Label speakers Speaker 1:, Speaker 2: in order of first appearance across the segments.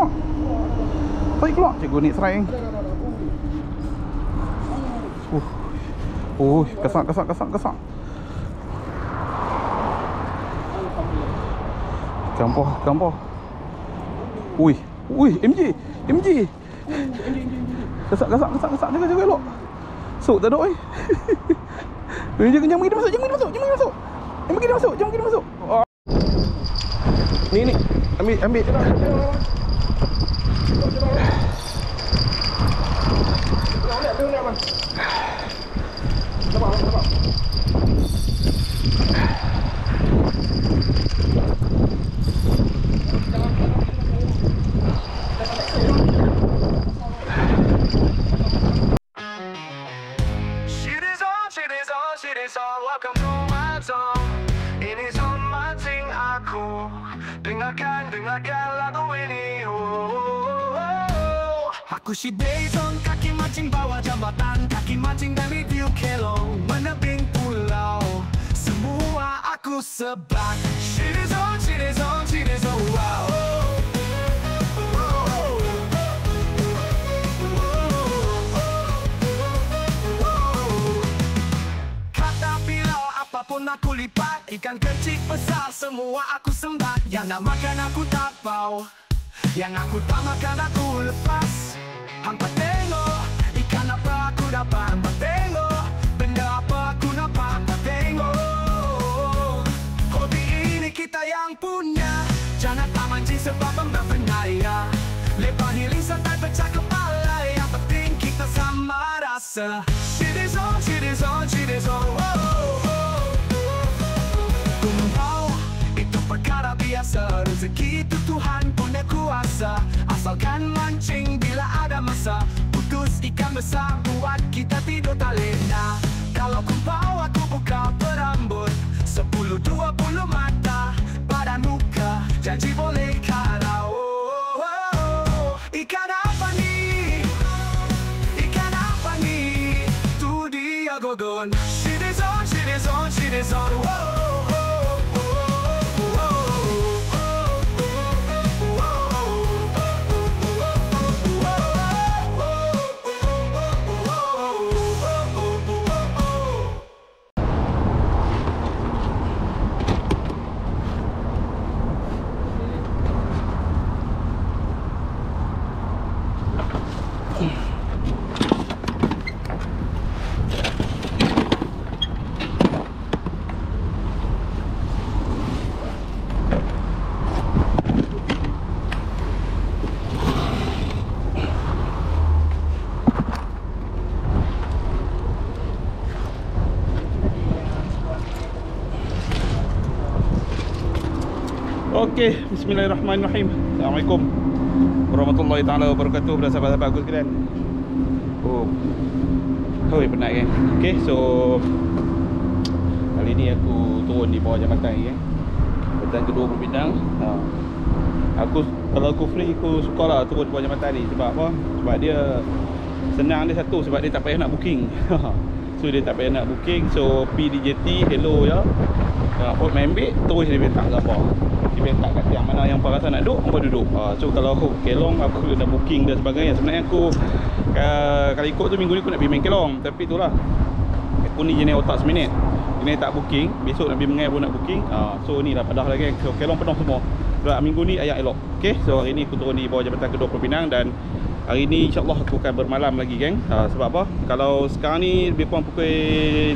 Speaker 1: keluar. Tarik keluar. Cikgu ni serang. Kesak. Gampang. Ui, MJ. Kesak. Jaga elok. Sok tak ada oi. Jangan pergi masuk. Jangan pergi masuk. Ni. Ambil.
Speaker 2: Welcome to my zone. Ini zone mancing aku. Dengarkan lagu ini. Aku si Dayson, kaki mancing bawah jambatan, kaki mancing dari view kelong, menebing pulau. Semua aku sebak. City zone, wow. Apapun aku lipat, ikan kecil besar semua aku sembat. Yang nak makan aku tak bau, yang aku tak makan aku lepas. Hampa tengok, ikan apa aku dapat. Hampa tengok, benda apa aku nampak. Hampa tengok, hobi ini kita yang punya. Jangan tak mancing sebab berbahaya. Lepas healing santai pecah kepala. Yang penting kita sama rasa. City zone, perkara biasa, rezeki itu Tuhan punya kuasa. Asalkan mancing bila ada masa. Putus ikan besar buat kita tidur tak lena. Kalau kumpau aku buka berambut 10-20 mata pada muka. Janji boleh karau. Ikan apa ni? Tu dia gogon. City zone, wow.
Speaker 1: Okey, bismillahirrahmanirrahim. Assalamualaikum warahmatullahi taala wabarakatuh kepada sahabat-sahabat aku sekalian. Hoi penat kan. Okey, so kali ni aku turun di bawah jambatan ni jambatan kedua Pembidang. Kalau aku free aku sukalah turun di bawah jambatan ni. Sebab apa? Sebab dia senang dia satu, sebab dia tak payah nak booking. So dia tak payah nak booking. So pergi di JT, hello ya. Port main ambil, terus dia letak gambar. Dia letak kat tiang mana yang parasa nak duduk, apa duduk. So kalau aku kelong, aku dah booking dan sebagainya. Sebenarnya aku kalau ikut tu minggu ni aku nak pergi main kelong. Tapi itulah, aku ni jenis otak seminit. Jenis tak booking, besok nak pergi mengai pun nak booking. So ni dah padah lagi. So kelong penuh semua. Sebab minggu ni ayak elok. Okay, so hari ni aku turun di bawah jambatan kedua Pulau Pinang. Dan hari ni insyaAllah aku akan bermalam lagi geng. Sebab apa? Kalau sekarang ni lebih kurang pukul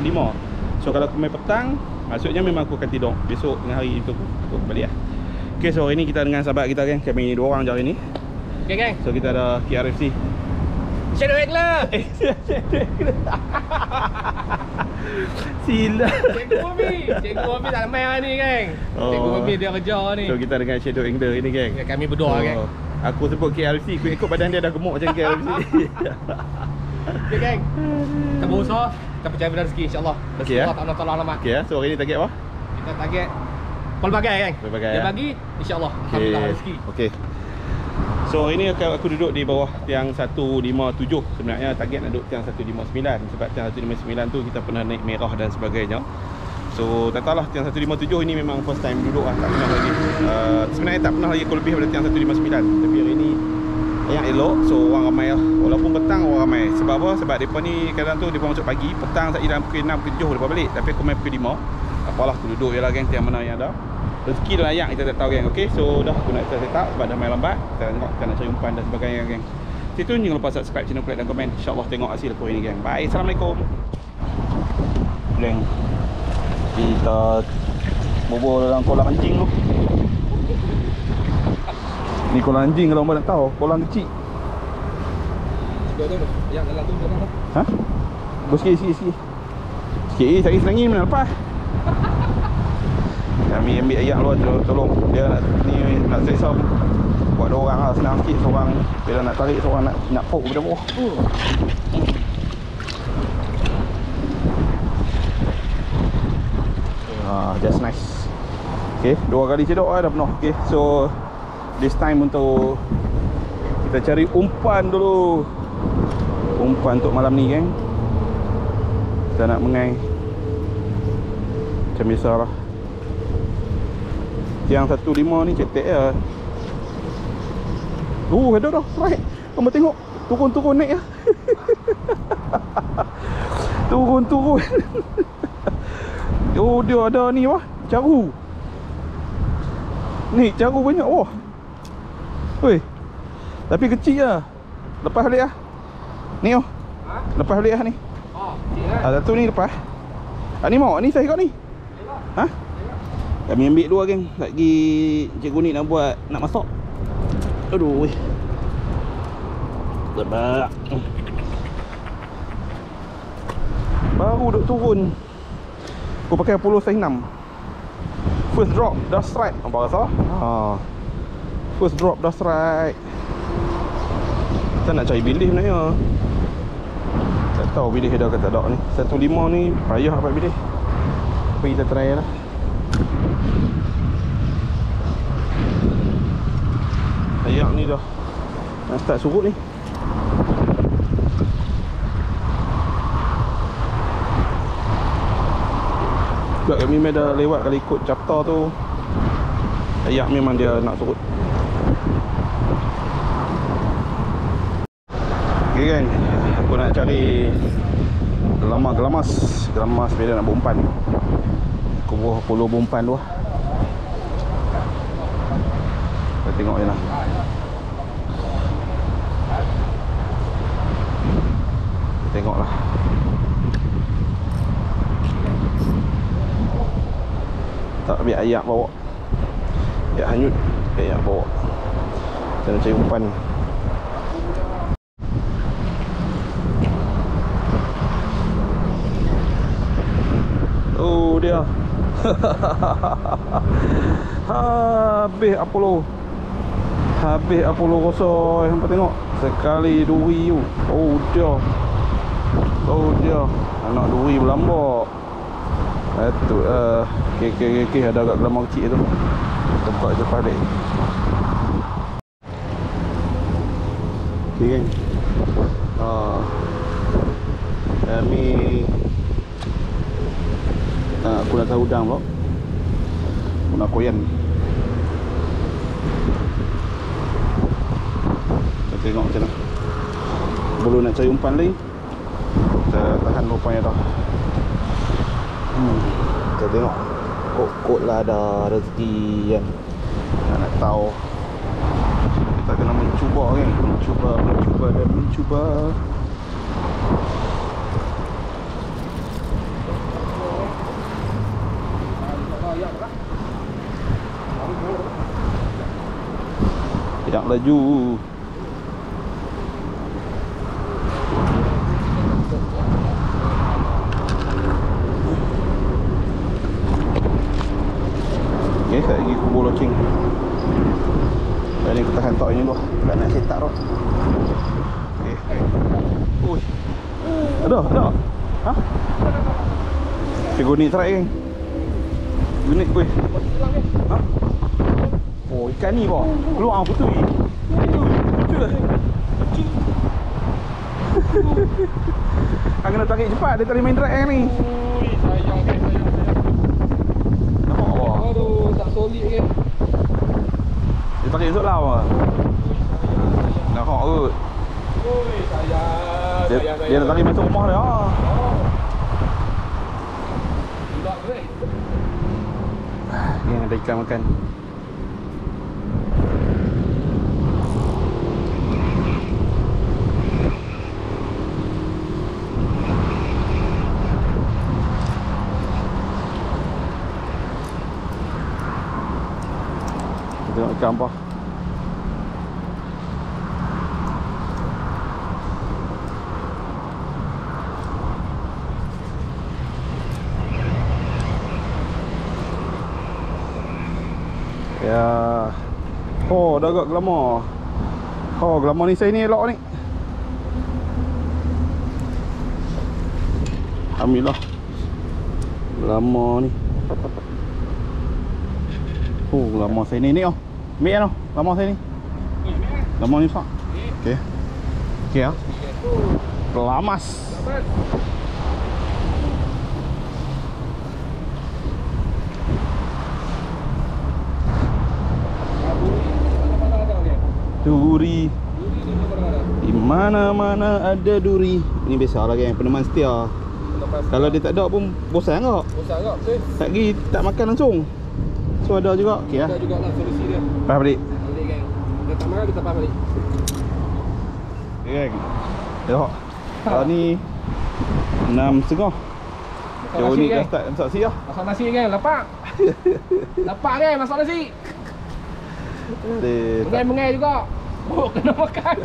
Speaker 1: 5. So kalau aku main petang, maksudnya memang aku akan tidur. Besok tengah hari itu aku balik lah. Okay, so hari ni kita dengan sahabat kita geng. Kami 2 orang je hari ni.
Speaker 3: Okay geng.
Speaker 1: So kita ada KRFC
Speaker 3: Shadow Angler.
Speaker 1: Sila
Speaker 3: Cikgu Ami tak main hari ni geng. Cikgu Ami dia kerja ni.
Speaker 1: So kita dengan Shadow Angler ini geng.
Speaker 3: Ya, kami berdua geng.
Speaker 1: Aku sebut KRFC, aku ikut badan dia dah gemuk macam KRFC.
Speaker 3: Okay geng, kita berusaha, kita percaya pada rezeki insyaAllah.
Speaker 1: Okay,
Speaker 3: Allah tak tolong lama.
Speaker 1: Okay, so hari ni target apa?
Speaker 3: Kita target pelbagai geng. Dia bagi insyaAllah alhamdulillah rezeki.
Speaker 1: Okay. So hari ni aku duduk di bawah tiang 157. Sebenarnya target nak duduk tiang 159. Sebab tiang 159 tu kita pernah naik merah dan sebagainya. So tak tahulah tiang 157 ini memang first time duduk lah, tak pernah lagi. Sebenarnya tak pernah lagi aku lebih daripada tiang 159. Tapi hari ni yang elok, so orang ramai lah. Walaupun petang orang ramai. Sebab apa? Sebab mereka ni kadang tu mereka masuk pagi, petang tak dalam pukul 6, pukul 7 mereka balik. Tapi aku main pukul 5. Apalah aku duduk je lah geng, tiang mana yang ada. Rezeki dah layak, kita tak tahu geng. Okay, so dah aku nak set up sebab dah main lambat. Kita tengok kita nak cari umpan dan sebagainya geng. Stay tune, jangan lupa subscribe channel, like dan komen. InsyaAllah tengok hasil aku ini geng. Bye, Assalamualaikum geng. Kita bobol dalam kolam anjing tu. Ni kolam anjing kalau orang nak tahu, kolam kecil.
Speaker 3: Yang dalam tu dalam tu.
Speaker 1: Ha? Bos sikit. Sikit tak kisah angin mana lepas. Kami ambil ayak luar tu, tolong. Dia nak ni nak seksa. Buat dua orang lah, senang sikit. Seorang bila nak tarik, seorang nak pok pada bawah. Just nice. Okay, 2 kali cedok dah penuh. Okay, so this time untuk kita cari umpan dulu. Umpan untuk malam ni geng. Kita nak mengai macam biasa lah. Tiang 15 ni cetek lah. Ada dah, right. Kamu tengok, turun-turun naik lah. Turun. Oh, dia ada ni wah, caru. Ni caru banyak wah. Oi. Tapi kecil lah. Lepas balik lah. Ni oh. Lepas balik lah ni. Satu ni lepas. Ni mau, ni saya kat ni. Ha? Kami ambil 2 geng. Lagi cikgu ni nak buat, nak masak. Aduh. Berbak. Baru duk turun. Aku pakai Apollo size 6. First drop dah strike. Apa rasa? First drop dah strike. Kita nak cari bilis sebenarnya. Tak tahu bilis ada ke tak ada ni. 15 ni payah dapat bilis. Tapi kita try lah. Ayak ni dah nak start surut ni. Sebab kami dah lewat kali ikut chapter tu. Ayak memang dia nak surut. Okay kan, aku nak cari gelamas bila nak berumpan. Aku buah puluh berumpan tu lah. Kita tengok je lah. Kita tengok lah. Tak ambil ayak bawa. Ayak hanyut, ayak bawa. Kita nak cari umpan. Oh dia. Habis Apollo. Habis Apollo kosong. Hampa tengok. Sekali duri tu. Oh dia. Anak duri berlambak. Itu Okey, ada agak gelamar kecil tu. Tempat je balik. Okey kan. Kami aku nak tahu udang pula. Aku nak koyan. Kita tengok macam mana. Belum nak cari umpan lagi. Kita tahan umpannya dah. Kita tengok. Kot lah ada rezeki kan. Nak tahu. Kita kena mencuba kan. Mencuba. Tidak laju. Okay, saya pergi kubur loceng. Jadi kita hantar ini dulu. Tak nak set up dah. Okay. Ui. Ada. Ha? Cikgu ni try kan. Unik kuih. Ha? Oh, ikan ni boh. Keluar putui. Lucu lah. Aku nak tarik cepat, dia tarik main drag ni.
Speaker 3: Ui, sayang. Aduh, tak solid ke.
Speaker 1: Dia tarik esok lau ah. Nak hok kot.
Speaker 3: Oi, sayang.
Speaker 1: Dia nak tarik masuk rumah dia.
Speaker 3: Oh. Budak tu
Speaker 1: Ni ada ikan makan. Tengok ikan apa. Ya. Oh, dah agak glamour. Oh, glamour ni saya ni elok ni. Alhamdulillah. Glamour ni. Oh, glamour saya ni oh. Ambil kan oh, glamour saya ni. Glamour ni besar. Okey. Okey ah. Kelamas. Duri. Di mana-mana ada duri. Ini biasalah geng, peneman setia. Kalau dia tak ada pun bosan kak.
Speaker 3: Bosan kak, betul?
Speaker 1: Tak pergi, tak makan langsung. So ada juga. Okey lah.
Speaker 3: Ada jugalah solusi dia.
Speaker 1: Faham balik?
Speaker 3: Balik geng. Dia tak marah, dia tak faham balik.
Speaker 1: Okay, geng. Tengok. Kalau ni 6.5. Jauh ni dah start masak nasi lah.
Speaker 3: Masak nasi geng, lapak. Lapak geng, masak nasi. Mengai-mengai juga. Oh, kena makan.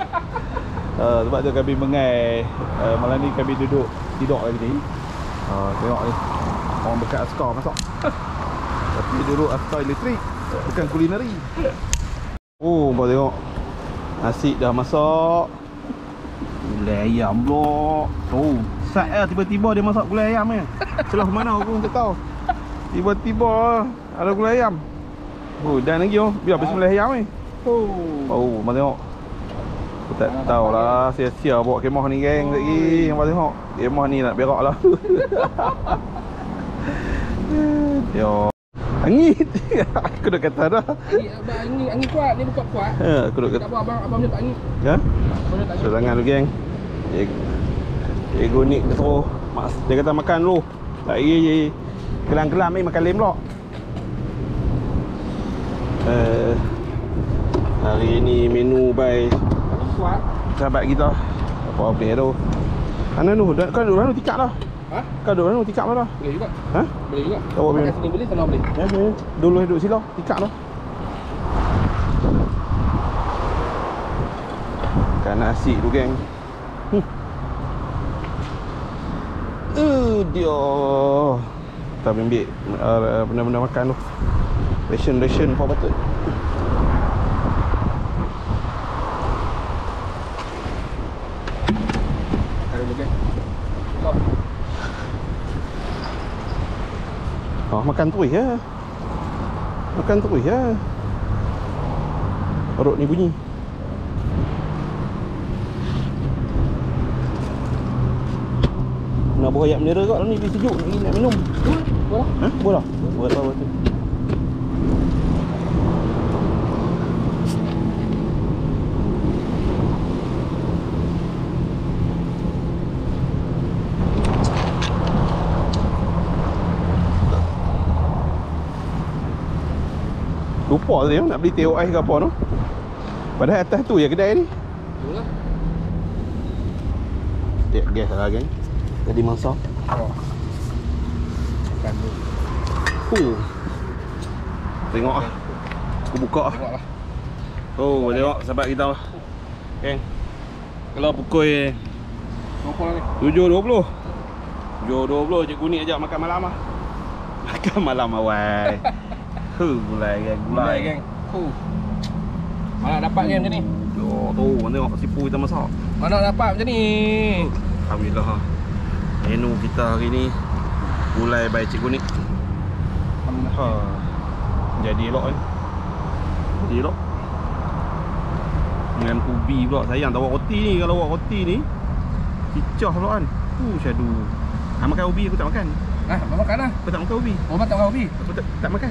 Speaker 1: Sebab tu kami mengai. Malam ni kami duduk tidur lagi ni. Tengok ni. Orang bekat askar masak. Tapi duduk askar elektrik. Bukan kulineri. Oh, kau tengok. Nasi dah masak. Gulai ayam pula. Oh, sat lah tiba-tiba dia masak gulai ayam ni. Celah mana aku tak tahu. Tiba-tiba ada gulai ayam. Oh, dan lagi oh. Biar bismillah ayam ni. Oh, mana tengok. Aku tak tahulah, sia-sia bawa kemah ni geng lagi. Nampak tengok. Kemah ni nak berak lah. Yo. Angin. Aku dah kata dah.
Speaker 3: Angin kuat, ni bukan kuat.
Speaker 1: Aku dah kata.
Speaker 3: Tak apa, abang punya tak angin.
Speaker 1: Ya?
Speaker 3: Abang punya tak angin.
Speaker 1: So tangan lu geng. Ego ni dia suruh. Dia kata makan dulu. Tak pergi kelam-kelam ni makan lem pula. Hari ni menu by sahabat kita. Apa boleh tu. Ana tu, kan duduk mana tikak dah.
Speaker 3: Ha?
Speaker 1: Kan duduk mana tikak dah.
Speaker 3: Boleh juga.
Speaker 1: Ha?
Speaker 3: Boleh juga.
Speaker 1: Kau boleh.
Speaker 3: Kat sini boleh, sana boleh.
Speaker 1: Ya, boleh. Dulu duduk sila, tikak dah. Makan nasi tu geng. Dia. Kita ambil benda-benda makan tu. Ration apa patut. Makan terus ya. Makan terus ya. Perut ni bunyi. Nak buah ayam bendera kat ni lebih sejuk ni nak minum.
Speaker 3: Boleh?
Speaker 1: Ha? Boleh. Boleh. Lupa tadi nak beli teh ais ke apa tu. Padahal atas tu ya kedai ni.
Speaker 3: Itulah.
Speaker 1: Tiap gas lah geng. Jadi masak.
Speaker 3: Oh. Makan dulu.
Speaker 1: Tengok ah. Aku buka ah.
Speaker 3: Tengoklah.
Speaker 1: Oh, tengok sahabat kita lah. Geng. Kalau pukul
Speaker 3: Berapa lah ni?
Speaker 1: 7.20. 7.20 cikgu ni ajak makan malam ah. Makan malam awal. Gulai geng,
Speaker 3: Gulai geng. Mana dapat geng macam ni?
Speaker 1: Yo, tu tengok sipu kita masak.
Speaker 3: Mana dapat macam ni?
Speaker 1: Alhamdulillah. Menu kita hari ni gulai by cikgu ni. Jadi elok kan. Jadi elok. Dengan ubi pula. Sayang tak buat roti ni. Kalau buat roti ni picah pula kan. Syadu. Makan ubi aku tak makan.
Speaker 3: Abang makan lah.
Speaker 1: Aku tak makan ubi.
Speaker 3: Abang tak makan ubi?
Speaker 1: Aku tak makan.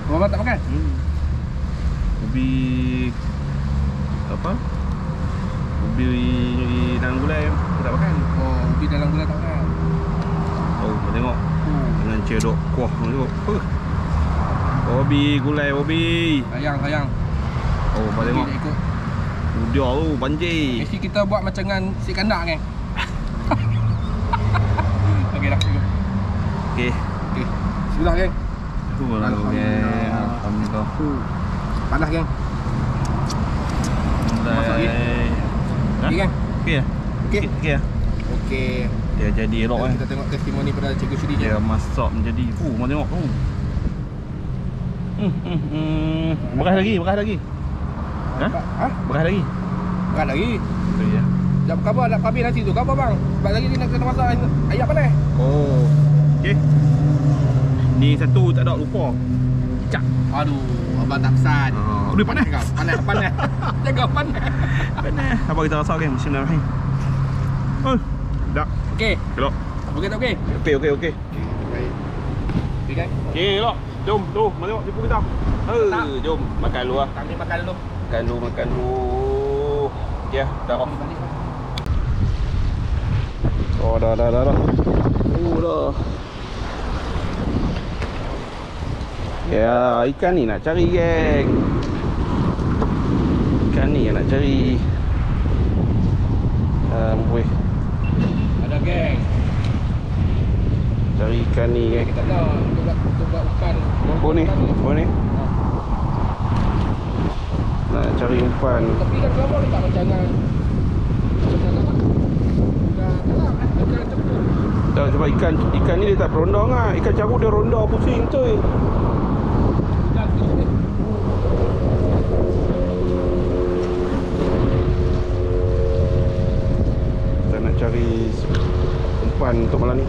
Speaker 3: Abang tak makan?
Speaker 1: Ubi apa? Ubi dalam gulai aku tak makan.
Speaker 3: Oh, ubi dalam gulai tak makan.
Speaker 1: Oh, kau tengok. Dengan cedok kuah tu. Ubi gulai ubi.
Speaker 3: Sayang.
Speaker 1: Oh, kau tengok.
Speaker 3: Ikut.
Speaker 1: Udah tu banjir.
Speaker 3: Mesti kita buat macam dengan si kandak kan? Okey dah.
Speaker 1: Okey.
Speaker 3: Bismillah geng.
Speaker 1: Alhamdulillah. Alhamdulillah.
Speaker 3: Panas geng. Masak lagi? Okey geng.
Speaker 1: Okey ya?
Speaker 3: Okey.
Speaker 1: Okey ya?
Speaker 3: Okey.
Speaker 1: Dia jadi elok kan.
Speaker 3: Kita tengok testimoni pada Cikgu Sudi je.
Speaker 1: Dia masak menjadi. Mau tengok. Beras lagi. Ha? Beras lagi.
Speaker 3: Bukan lagi.
Speaker 1: Oh ya.
Speaker 3: Jap khabar nak habis nanti tu. Khabar bang. Sebab lagi ni nak kena masak ayam panas.
Speaker 1: Oh. Okey. Ni satu tak ada lupa.
Speaker 3: Cak. Aduh, abang tak pesan.
Speaker 1: Boleh panas.
Speaker 3: Panas. Jaga panas.
Speaker 1: Panas. Apa kita rasa kan? Bismillahirrahmanirrahim. Oh. Dah.
Speaker 3: Okey.
Speaker 1: Elok.
Speaker 3: Okey tak okey?
Speaker 1: Okey.
Speaker 3: Okey kan?
Speaker 1: Okey, elok. Jom, tu. Mari tengok tipu kita. Jom makan dulu ah.
Speaker 3: Kami makan dulu.
Speaker 1: Makan dulu. Okey, dah. Oh, dah. Dah. Ya, ikan ni nak cari, geng. Ikan ni yang nak cari. Weh.
Speaker 3: Ada geng.
Speaker 1: Cari ikan ni, geng.
Speaker 3: Kita dah buat ikan.
Speaker 1: Boleh. Nak cari umpan.
Speaker 3: Tapi kan kelapa dia tak macam dengan
Speaker 1: Tak, sebab ikan ni dia tak berondong ah. Ikan carut dia ronda pusing cuy. Kita nak cari umpan untuk malam ni.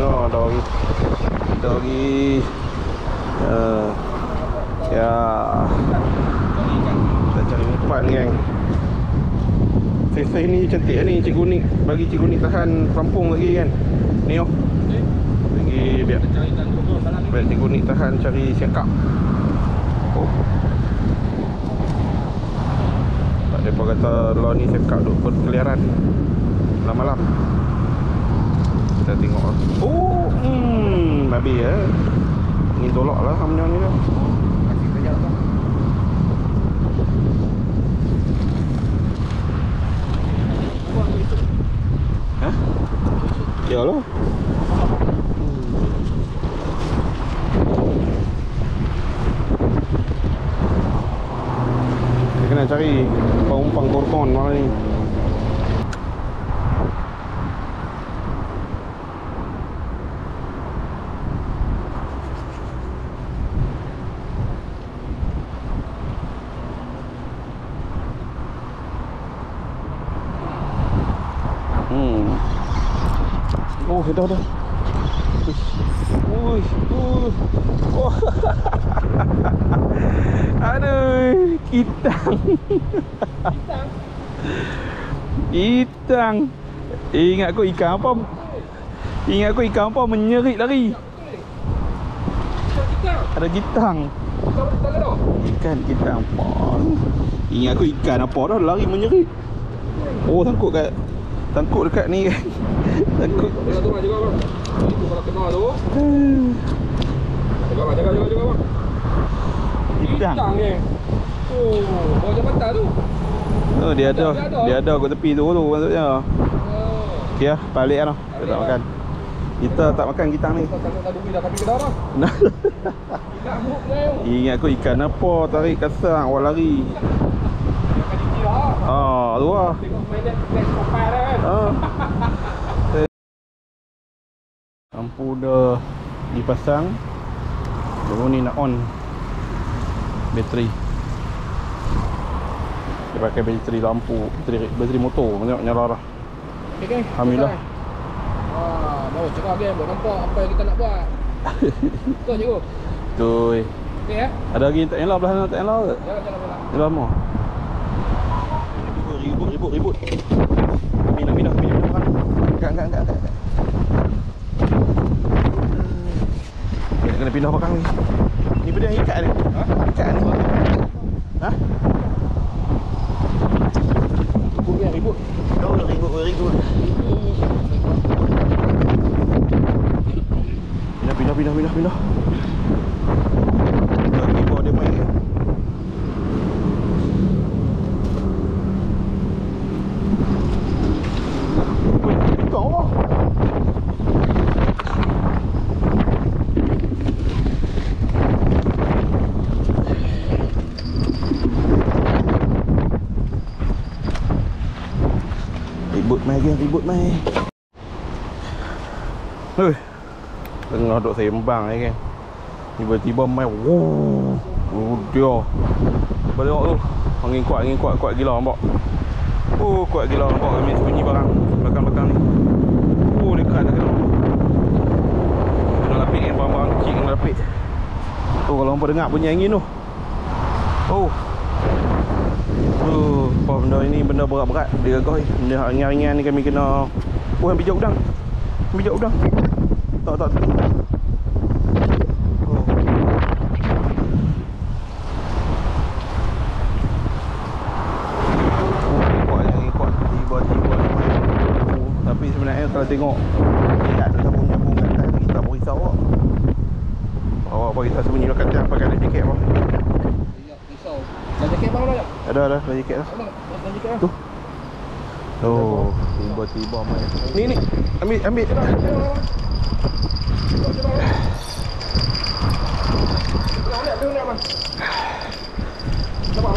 Speaker 1: Oh, ada lagi. Ya. Kita cari umpan, geng. Sesi ni cantik ni Cikgu Nik. Bagi Cikgu Nik tahan pelampung lagi kan. Ni oh. Lagi biar Cikgu Nik tahan cari siakap. Oh. Tak ada apa kata law ni siakap duk berkeliaran malam-malam. Kita tengok. Oh, babi ya. Ni tolak lah hamnya ni dah. Hah? Ya lah. Kita kena cari umpan korkon malam ni. Oh, dah. Ui. Oh. Aduh, Itang. Ingat aku ikan apa menyerit lari. Ada gitang. Ikan gitang apa? Ingat aku ikan apa dah lari menyerit. Oh, sangkut dekat ni kan. Sangkut.
Speaker 3: Tengok tu juga bang. Itu kalau kena tu. Jaga bang.
Speaker 1: Gitang
Speaker 3: ni. Oh, bawa mata tu.
Speaker 1: Oh, dia ada kat tepi tu maksudnya. Okey lah, balik lah. Kita tak makan. Kita tak makan gitang ni.
Speaker 3: Kita tak duit dah kami kedah bang. Tidak muk ni.
Speaker 1: Ingat aku ikan apa tarik kasar awak lari. Tu lah.
Speaker 3: Tengok mainan flash profile dah kan.
Speaker 1: Lampu dah dipasang. Baru ni nak on bateri. Dia pakai bateri lampu, bateri motor. Tengok nyala dah.
Speaker 3: Okay,
Speaker 1: Alhamdulillah.
Speaker 3: Baru cerah game, buat nampak apa yang kita nak buat. Betul cikgu?
Speaker 1: Betul.
Speaker 3: Okey ya?
Speaker 1: Ada lagi tak nyala belah sana, tak nyala ke?
Speaker 3: Jangan.
Speaker 1: Nyala mau. Ribut. Minah orang. Enggak. Kena pindah belakang ni. Ni benda yang ikat ni. Ikat ni. Ha?
Speaker 3: Ribut.
Speaker 1: Oh, ribut. Pindah. Lagi bawa dia main. Kau apa? Ribut mai. Hei. Tengah duk sembang kan. Tiba-tiba mai. Dia. Cuba tengok tu. Angin kuat gila nampak. Kuat gila nampak kami sembunyi barang belakang ni. Dekat dah kena. Kena lapik kan barang-barang kecil kena lapik. Kalau hampa dengar bunyi angin tu. Apa benda ini benda berat-berat dia gagoi. Benda ringan-ringan ni kami kena ambil jauh udang. Tak. Kuat tiba-tiba. Tapi sebenarnya kalau tengok dia ada nyambung kat atas kita pun risau awak. Awak kita sembunyi dekat atas pakai jaket apa?
Speaker 3: Risau. Dah jaket bang dah.
Speaker 1: Ada jaket dah. Tu. Tiba-tiba main. Ni. Ambil.
Speaker 3: Sabar.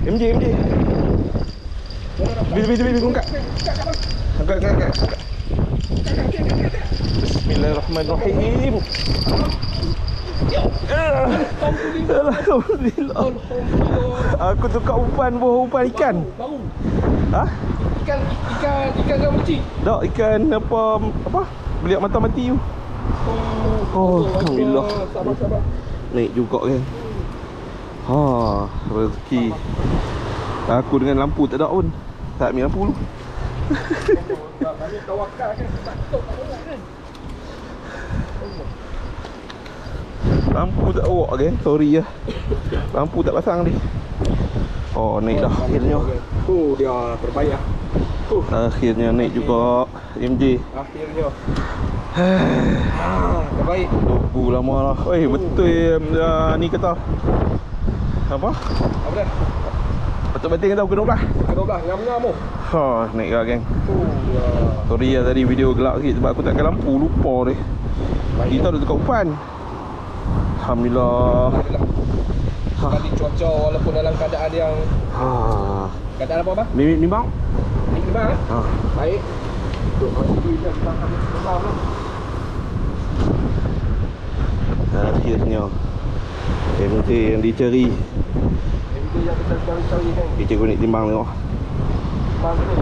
Speaker 1: MJ. Bi angkat. Bismillahirrahmanirrahim. Alhamdulillah. Aku tukar umpan ikan.
Speaker 3: Baru.
Speaker 1: Ha?
Speaker 3: Ikan ke meci?
Speaker 1: Tak, ikan apa? Beliak mata mati tu. Alhamdulillah.
Speaker 3: Sabar.
Speaker 1: Naik juga kan. Rezeki. Aku dengan lampu tak ada pun. Tak ambil lampu dulu.
Speaker 3: Banyak tawakal kan. Tak boleh kan.
Speaker 1: Lampu tak awak kan. Sorry lah. Lampu tak pasang ni. Naik dah akhirnya.
Speaker 3: Dia terbayar.
Speaker 1: Akhirnya naik juga MJ.
Speaker 3: Akhirnya. Terbaik.
Speaker 1: Tunggu lama lah. Betul ni kata. Apa dah? Betul-betul kata pukul 12.
Speaker 3: Pukul 12 ngam-ngam tu.
Speaker 1: Naik lah geng. Sorry lah tadi video gelap sikit sebab aku tak ada lampu, lupa dia. Kita dah tukar umpan. Alhamdulillah.
Speaker 3: Tadi cuaca walaupun dalam keadaan yang keadaan apa bang?
Speaker 1: Nimbang.
Speaker 3: Nimbang eh? Baik. Duk masih duit dah tahan besar lah.
Speaker 1: Akhirnya MJ yang dicari.
Speaker 3: MJ yang kita cari kan.
Speaker 1: Dia cikgu ni timbang tengok.
Speaker 3: Timbang ni.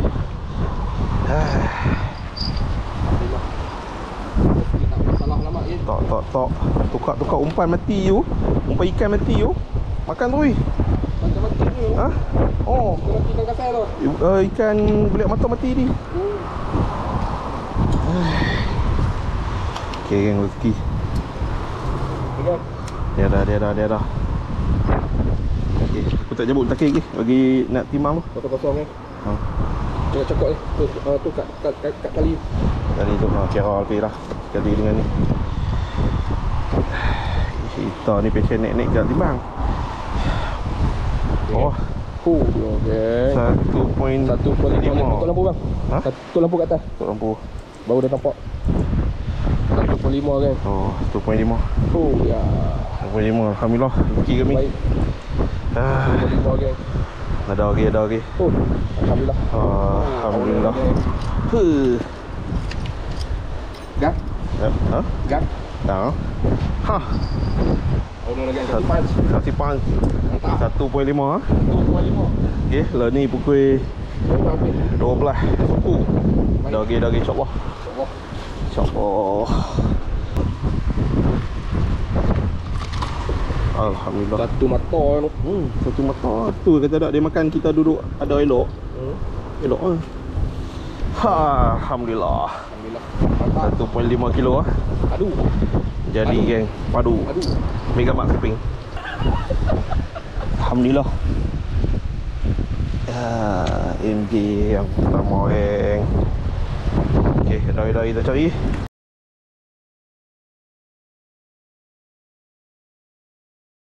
Speaker 3: Tak masalah lama je.
Speaker 1: Tak. Tukar umpan mati tu. Umpan ikan mati tu. Makan terus.
Speaker 3: Macam mati ni.
Speaker 1: Ha?
Speaker 3: Kita mati ikan kasar tu.
Speaker 1: Ikan beliak mata mati ni. Okay geng, rezeki. Dia dah. Okay, aku tak jemput takir lagi. Bagi nak timbang tu.
Speaker 3: Kosong eh. Tengok cokok ni. Tu kat kali.
Speaker 1: Kali tu kira lebih lah. Kali dengan ni. Kita ni passion naik-naik kat timbang.
Speaker 3: Okay.
Speaker 1: 1.5.
Speaker 3: Tok lampu bang. Tok lampu kat atas.
Speaker 1: Tok lampu.
Speaker 3: Baru dah nampak. 1.5 kan.
Speaker 1: 1.5.
Speaker 3: Ya.
Speaker 1: 1.5. Alhamdulillah. Rezeki kami.
Speaker 3: Baik. 1.5 kan.
Speaker 1: Ada lagi.
Speaker 3: Alhamdulillah.
Speaker 1: Alhamdulillah.
Speaker 3: Gang. Gang.
Speaker 1: Dah.
Speaker 3: Lagi
Speaker 1: Kasih punch. 1.5
Speaker 3: 2.5.
Speaker 1: Okey, lah ni pukul 12 suku. Daging insya-Allah.
Speaker 3: InsyaAllah.
Speaker 1: InsyaAllah. Alhamdulillah.
Speaker 3: Satu mata tu.
Speaker 1: Satu mata. Tu kata tak dia makan kita duduk ada elok. Elok ah. Ha, alhamdulillah.
Speaker 3: Alhamdulillah.
Speaker 1: 1.5 kilo ah.
Speaker 3: Aduh.
Speaker 1: Jadi geng, padu. Mega Max keping. Alhamdulillah. MG yang pertama geng. Okey, dah kita cari.